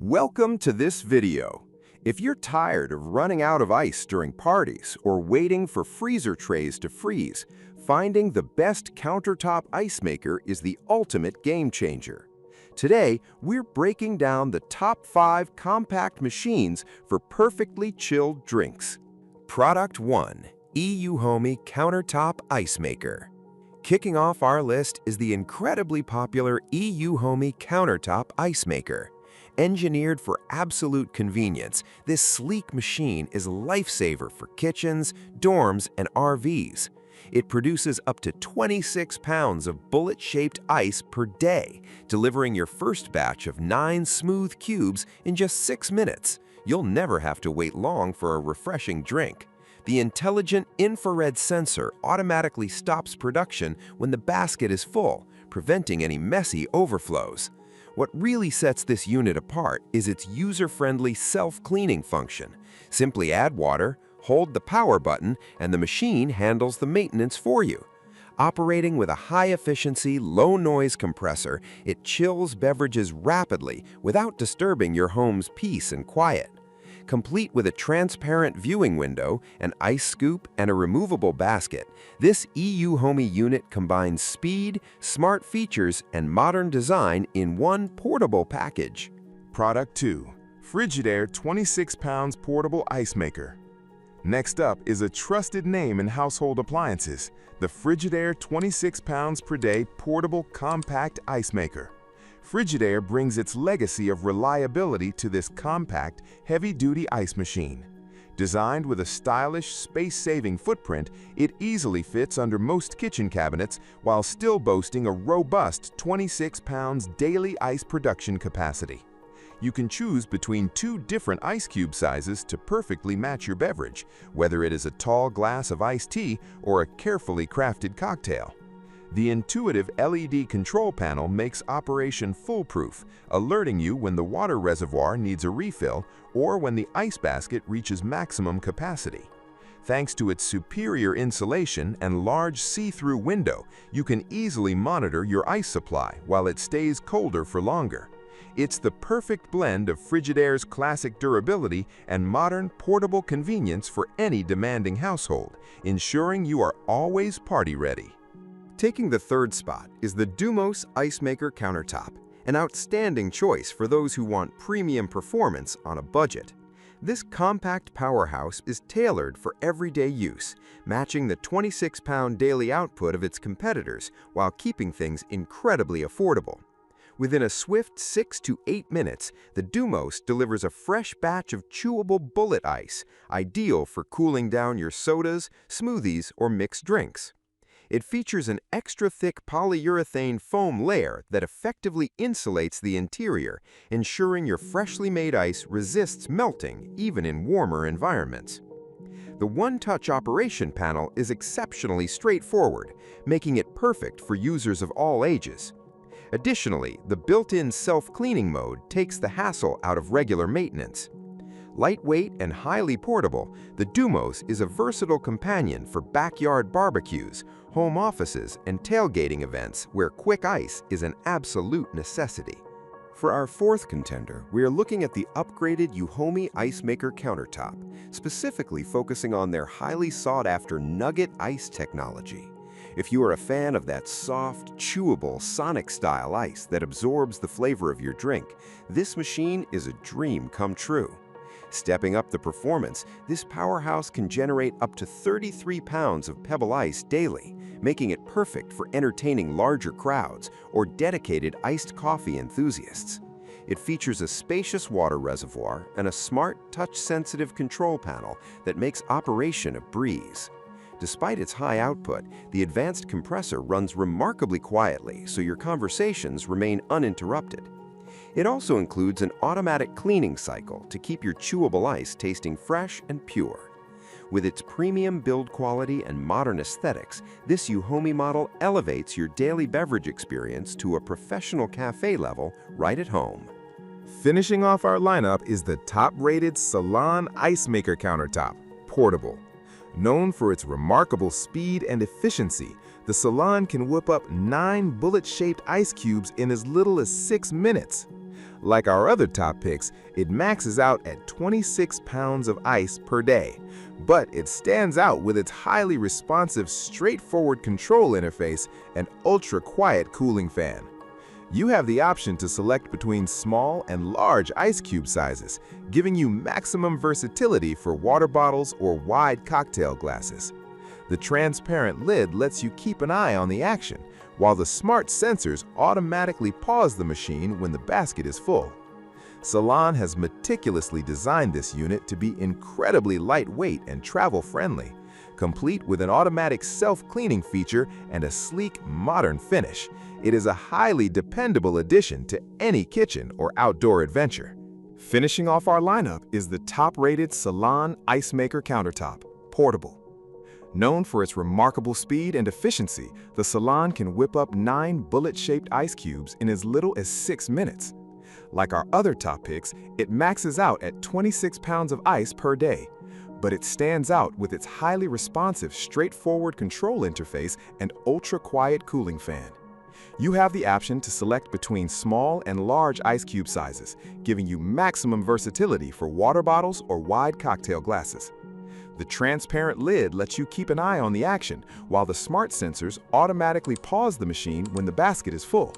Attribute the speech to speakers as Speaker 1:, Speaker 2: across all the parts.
Speaker 1: Welcome to this video. If you're tired of running out of ice during parties or waiting for freezer trays to freeze, finding the best countertop ice maker is the ultimate game changer. Today, we're breaking down the top 5 compact machines for perfectly chilled drinks. Product 1. eUhomey Countertop Ice Maker. Kicking off our list is the incredibly popular eUhomey Countertop Ice Maker. Engineered for absolute convenience, this sleek machine is a lifesaver for kitchens, dorms, and RVs. It produces up to 26 pounds of bullet-shaped ice per day, delivering your first batch of 9 smooth cubes in just 6 minutes. You'll never have to wait long for a refreshing drink. The intelligent infrared sensor automatically stops production when the basket is full, preventing any messy overflows. What really sets this unit apart is its user-friendly self-cleaning function. Simply add water, hold the power button, and the machine handles the maintenance for you. Operating with a high-efficiency, low-noise compressor, it chills beverages rapidly without disturbing your home's peace and quiet. Complete with a transparent viewing window, an ice scoop, and a removable basket, this eUhomey unit combines speed, smart features, and modern design in one portable package.
Speaker 2: Product 2. Frigidaire 26 pounds Portable Ice Maker. Next up is a trusted name in household appliances, the Frigidaire 26 pounds per day Portable Compact Ice Maker. Frigidaire brings its legacy of reliability to this compact, heavy-duty ice machine. Designed with a stylish, space-saving footprint, it easily fits under most kitchen cabinets while still boasting a robust 26 pounds daily ice production capacity. You can choose between 2 different ice cube sizes to perfectly match your beverage, whether it is a tall glass of iced tea or a carefully crafted cocktail. The intuitive LED control panel makes operation foolproof, alerting you when the water reservoir needs a refill or when the ice basket reaches maximum capacity. Thanks to its superior insulation and large see-through window, you can easily monitor your ice supply while it stays colder for longer. It's the perfect blend of Frigidaire's classic durability and modern portable convenience for any demanding household, ensuring you are always party-ready.
Speaker 1: Taking the third spot is the Dumos Ice Maker Countertop, an outstanding choice for those who want premium performance on a budget. This compact powerhouse is tailored for everyday use, matching the 26-pound daily output of its competitors while keeping things incredibly affordable. Within a swift 6 to 8 minutes, the Dumos delivers a fresh batch of chewable bullet ice, ideal for cooling down your sodas, smoothies, or mixed drinks. It features an extra-thick polyurethane foam layer that effectively insulates the interior, ensuring your freshly made ice resists melting even in warmer environments. The one-touch operation panel is exceptionally straightforward, making it perfect for users of all ages. Additionally, the built-in self-cleaning mode takes the hassle out of regular maintenance. Lightweight and highly portable, the Dumos is a versatile companion for backyard barbecues, home offices, and tailgating events where quick ice is an absolute necessity. For our fourth contender, we are looking at the upgraded eUhomey Ice Maker Countertop, specifically focusing on their highly sought-after Nugget Ice technology. If you are a fan of that soft, chewable, Sonic-style ice that absorbs the flavor of your drink, this machine is a dream come true. Stepping up the performance, this powerhouse can generate up to 33 pounds of pebble ice daily, making it perfect for entertaining larger crowds or dedicated iced coffee enthusiasts. It features a spacious water reservoir and a smart, touch-sensitive control panel that makes operation a breeze. Despite its high output, the advanced compressor runs remarkably quietly, so your conversations remain uninterrupted. It also includes an automatic cleaning cycle to keep your chewable ice tasting fresh and pure. With its premium build quality and modern aesthetics, this eUhomey model elevates your daily beverage experience to a professional cafe level right at home.
Speaker 2: Finishing off our lineup is the top-rated Salon Ice Maker Countertop, Portable. Known for its remarkable speed and efficiency, the Salon can whip up 9 bullet-shaped ice cubes in as little as 6 minutes. Like our other top picks, it maxes out at 26 pounds of ice per day, but it stands out with its highly responsive, straightforward control interface and ultra-quiet cooling fan. You have the option to select between small and large ice cube sizes, giving you maximum versatility for water bottles or wide cocktail glasses. The transparent lid lets you keep an eye on the action, while the smart sensors automatically pause the machine when the basket is full. Salon has meticulously designed this unit to be incredibly lightweight and travel-friendly, complete with an automatic self-cleaning feature and a sleek, modern finish. It is a highly dependable addition to any kitchen or outdoor adventure.
Speaker 1: Finishing off our lineup is the top-rated Salon Ice Maker Countertop, Portable. Known for its remarkable speed and efficiency, the Salon can whip up 9 bullet-shaped ice cubes in as little as 6 minutes. Like our other top picks, it maxes out at 26 pounds of ice per day, but it stands out with its highly responsive, straightforward control interface and ultra-quiet cooling fan. You have the option to select between small and large ice cube sizes, giving you maximum versatility for water bottles or wide cocktail glasses. The transparent lid lets you keep an eye on the action, while the smart sensors automatically pause the machine when the basket is full.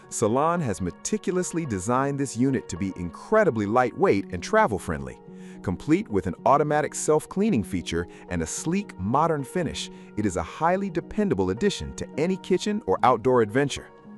Speaker 1: Salon has meticulously designed this unit to be incredibly lightweight and travel-friendly. Complete with an automatic self-cleaning feature and a sleek, modern finish, it is a highly dependable addition to any kitchen or outdoor adventure.